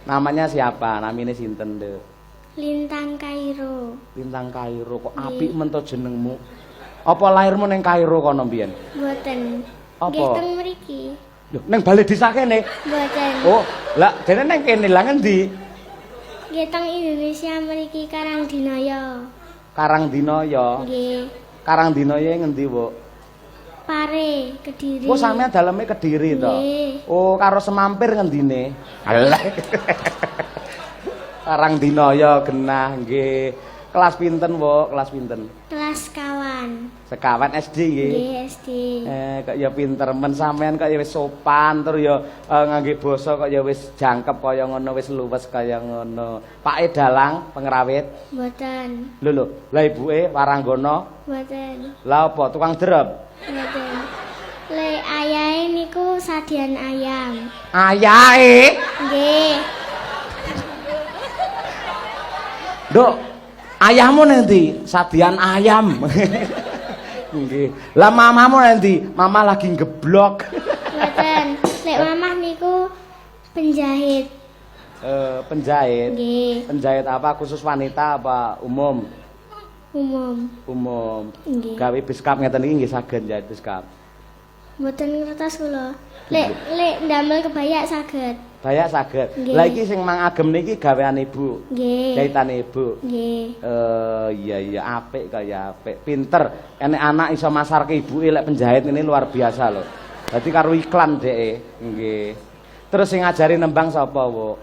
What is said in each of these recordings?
Namanya siapa? Namanya sinten, Dek? Lintang Kairo. Lintang Kairo. Kok apik men to jenengmu? Apa lairmu ning Kairo kono mbiyen? Mboten. Apa? Nggih teng mriki. Lho, ning Balai Desa kene? Mboten. Oh, lah dene ning kene lah ngendi? Nggih teng Indonesia mriki Karangdinaya. Karangdinaya. Nggih. Karangdinaya ngendi, Bu? Pare, Kediri. Oh, sampean daleme Kediri to? Nggih. Oh, karo Semampir ngendine? Alah. Karangdinaya genah nggih. Kelas pinten, Bu? Kelas pinten? Kelas kawan. Sekawan SD nggih. Nggih, SD. Kok ya pinter men sampean kok ya wis sopan tur ya ngangge basa kok ya wis jangkep kaya ngono, wis luwes kaya ngono. Pake dalang pengrawit? Mboten. Lho, lah ibuke Waranggana? Mboten. Lah apa tukang derep? Mboten. Le ayahe niku sadian ayam. Ayahe? Nggih. Nduk, ayahmu nanti sadian ayam. Nggih. Lah mamamu nanti, mama lagi ngeblok. Mboten. Lek mamah niku penjahit. Penjahit. Nggih. Penjahit apa khusus wanita apa umum? Umum. Umum. Nggih. Gawe beskap ngeten iki nggih saged njahit beskap. Mboten ngertos kula. Lek ndamel kebaya saged. Bayak saged. Nggih. Lah iki sing mangagem niki gawean ibu. Nggih. Jahitane ibu. Nggih. Iya apik kaya apik. Pinter. Enek anak iso masarke ibuke lek penjahit ini luar biasa lho. Dadi karo iklan dheke. Nggih. Terus sing ngajari nembang sapa, Bu?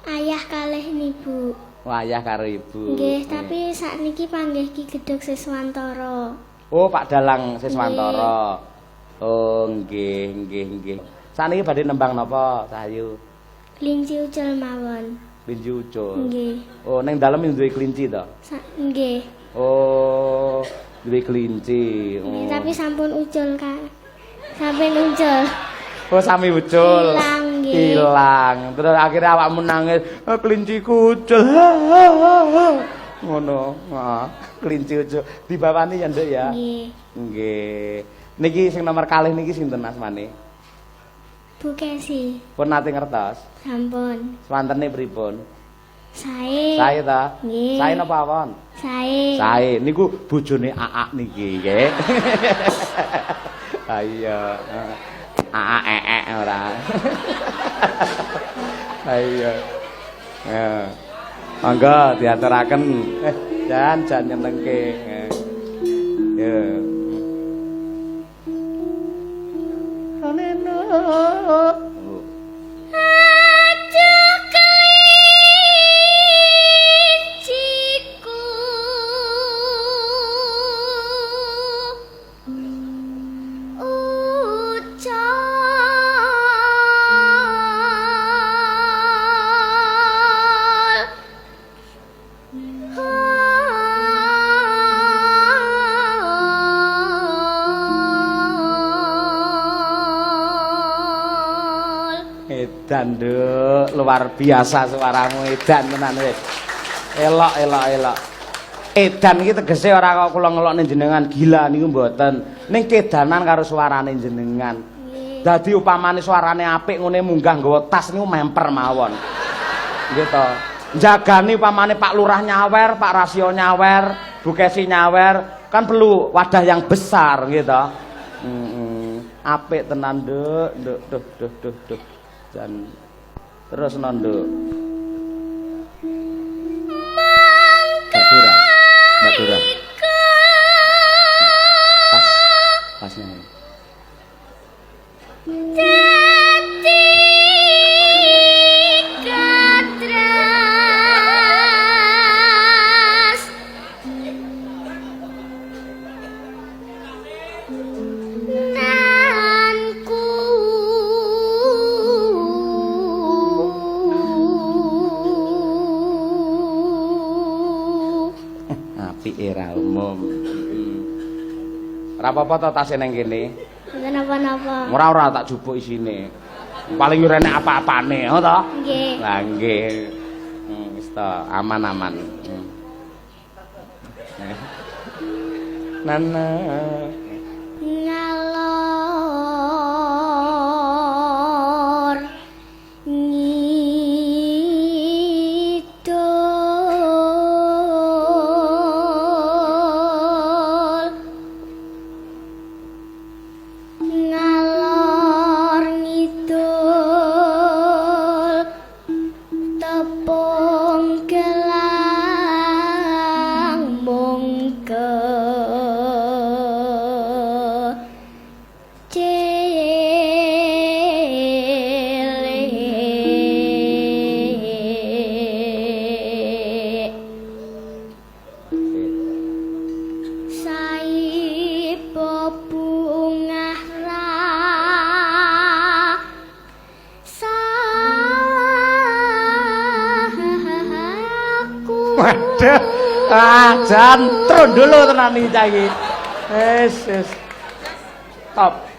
Ayah kalih nibu. Wayah karo ibu. Nggih, tapi sakniki panggih Ki Gedhog Siswantara. Oh, Pak Dalang Siswantara. Oh, nggih. Sakniki badhe nembang napa, Cahayu? Kelinci ucul mawon. Kelinci ucul. Nggih. Oh, ning dalem duwe kelinci to? Nggih. Oh, duwe kelinci. Nggih, Oh. tapi sampun ucul, Kak. Sampun ucul. Oh, sami ucul. Ilang, nggih. Ilang. Terus akhirnya awakmu nangis, kelinciku ucul. Ngono. Heeh, kelinci ucul. Dibawani ya, Nduk ya? Nggih. Nggih. Niki sing nomor kalih niki sinten asmane? Bu Kesi. Pun nate ngertos. Sampun. Swantene pripun? Sae. Sae ta? Nggih. Sae napa awon? Sae. Sae. Niku bojone Aak niki, nggih. Ayo. Aak ora. Ayo. Ya. Monggo diaturaken. Jan nyenengke. Ya. Aduh kelinciku Edan, Nduk, luar biasa suaramu edan tenan wis. Elok. Edan iki tegese ora kok kula ngelokne jenengan gila niku mboten. Ning kedanan karo suarane jenengan. Dadi upamane suarane apik ngene munggah nggawa tas niku memper mawon. Nggih to. Jagani upamane Pak Lurah nyawer, Pak Rasio nyawer, Bu Kesi nyawer, kan perlu wadah yang besar nggih to. Apik tenan, Nduk. Duh. Dan terus Nduk. Badura. Pasnya. dadi katras nanku Apik era umum. Ora apa-apa to tase ning kene. Mboten napa-napa. Ora tak jupuk isine. Paling ora enek apa-apane, to? Nggih. Lah nggih. Wis to, aman-aman. Nana ngalor Waduh. Jan trondolo tenan iki cah iki. Wis. Top.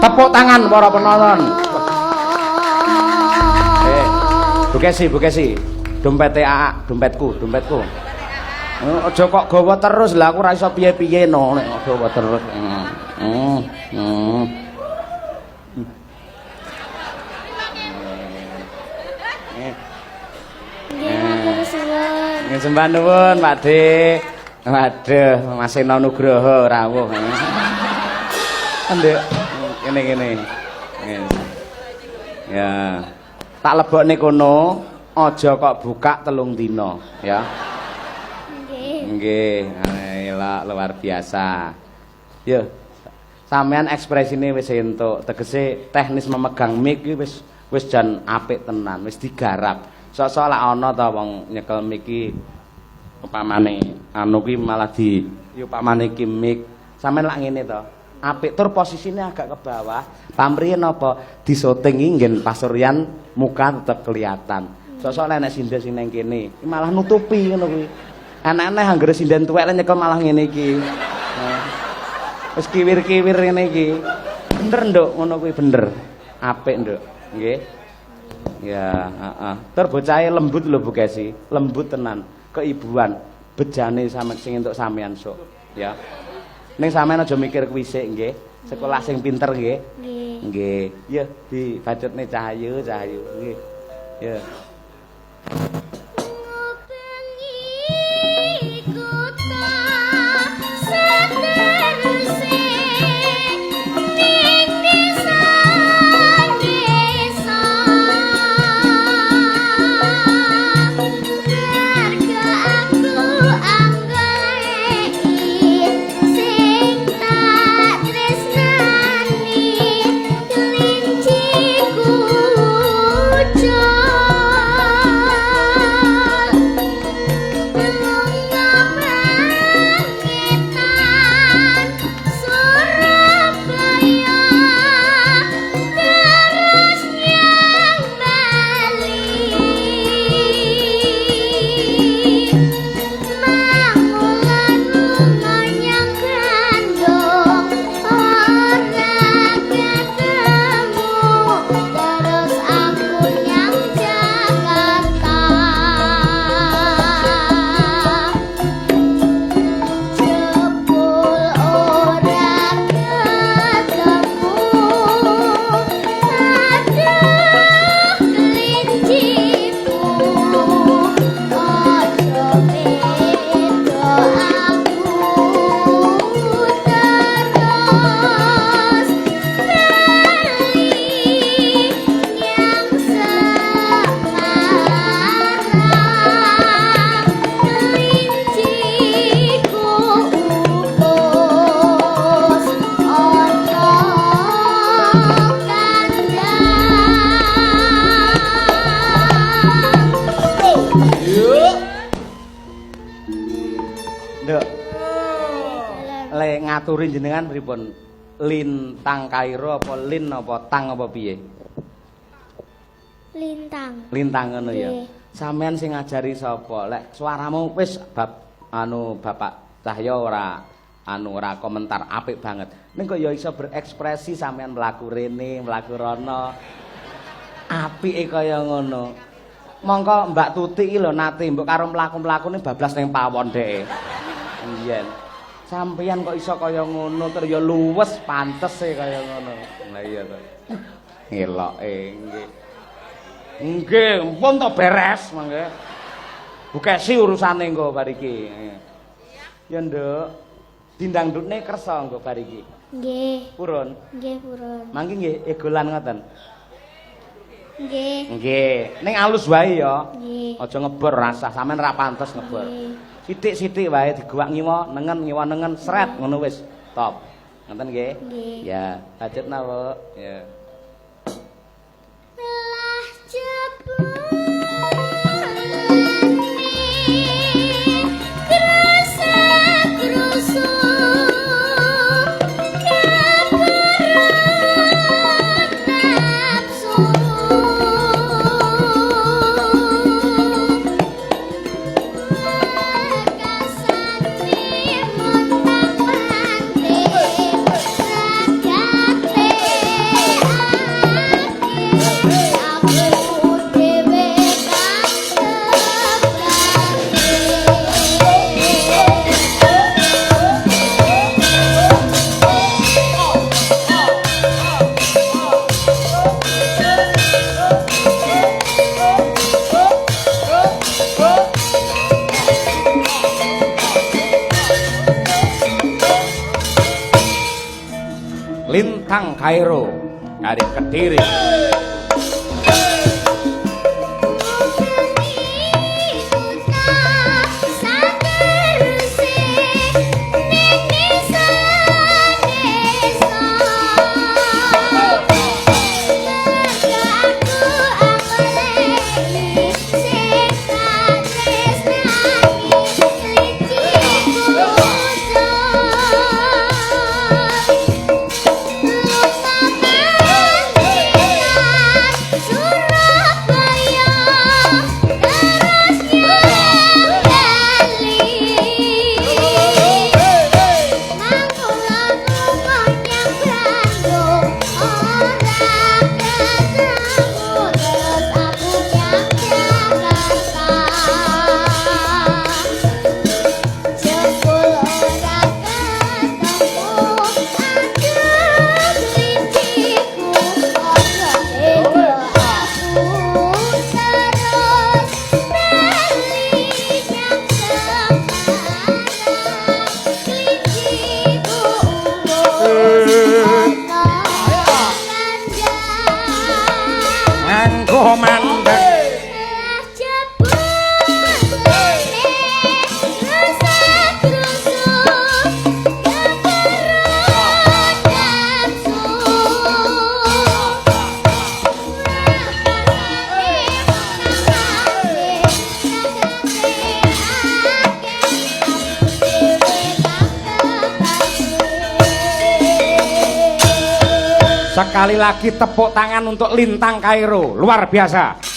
Tepuk tangan para penonton. Bukesi. Dompete Aak, dompetku. Aja kok gawa terus lah aku ora iso piye-piye no nek gawa terus. Nggih, sembah nuwun, Pak De. Waduh, Mas Eno Nugroho rawuh. Nduk. Ngene. Ya. Tak lebokne kono, aja kok buka 3 dina, ya. Nggih. Elok luar biasa. Yo. Sampean ekspresine wis entuk, tegese teknis memegang mic iki wis jan apik tenan, wis digarap. Sok-sok lak ana ta wong nyekel mic iki upamane anu kuwi malah upamane iki mic. Sampean lak ngene to. Apik tur posisine agak ke bawah. Pamriyen apa disoting iki nggen pasuryan muka tetep kelihatan. Sok-sok nek sinden sing nang kene malah nutupi ngono kuwi. Aneh-aneh anggere sinden tuwek nyekel malah ngene iki. Wis kiwir-kiwir ngene iki. Bener, Nduk, ngono kuwi bener. Apik, Nduk. Nggih. Ya, heeh. Tur bocahe lembut lho Bu Gesi. Lembut tenan, keibuan. Bejane sampeyan sing entuk sampeyan sok, ya. Ning sampean aja mikir kuwi sik nggih. Sekolah sing pinter nggih. Nggih. Ya, dibacutne Cahayu. Nggih. Ya. Ngaturi jenengan pripun? Lintang Kairo apa lin apa tang apa piye? Lintang. Lintang ngono ya. Sampean sing ngajari sapa? Lek suaramu wis Bapak Cahya ora komentar apik banget. Ning kok ya iso berekspresi sampean mlaku rene, mlaku rono. Apike kaya ngono. Mongko Mbak Tuti iki lho nate mbok karo mlaku-mlakune bablas ning pawon dheke. Iyen. Sampeyan kok iso kaya ngono tur ya luwes pantes kaya ngono. Lah iya to. Ngeloke nggih. Nggih, pun to beres mangke. Bukesi urusane engko bar iki. Ya, Nduk. Dindangdutne kersa engko bar iki. Nggih. Purun. Nggih, purun. Mangke nggih egolan ngoten. Nggih. Nggih. Ning alus wae ya. Nggih. Nggih. Aja ngebor rasah, sampean ra pantes ngebor. Nggih. Sithik-sithik wae digowak ngiwa nengen sret ngono wis. Top. Ngoten nggih? Nggih. Ya, lanjut napa? Ya. Telah jebul Lintang Kairo dari Kediri. Sekali lagi tepuk tangan untuk Lintang Kairo, luar biasa.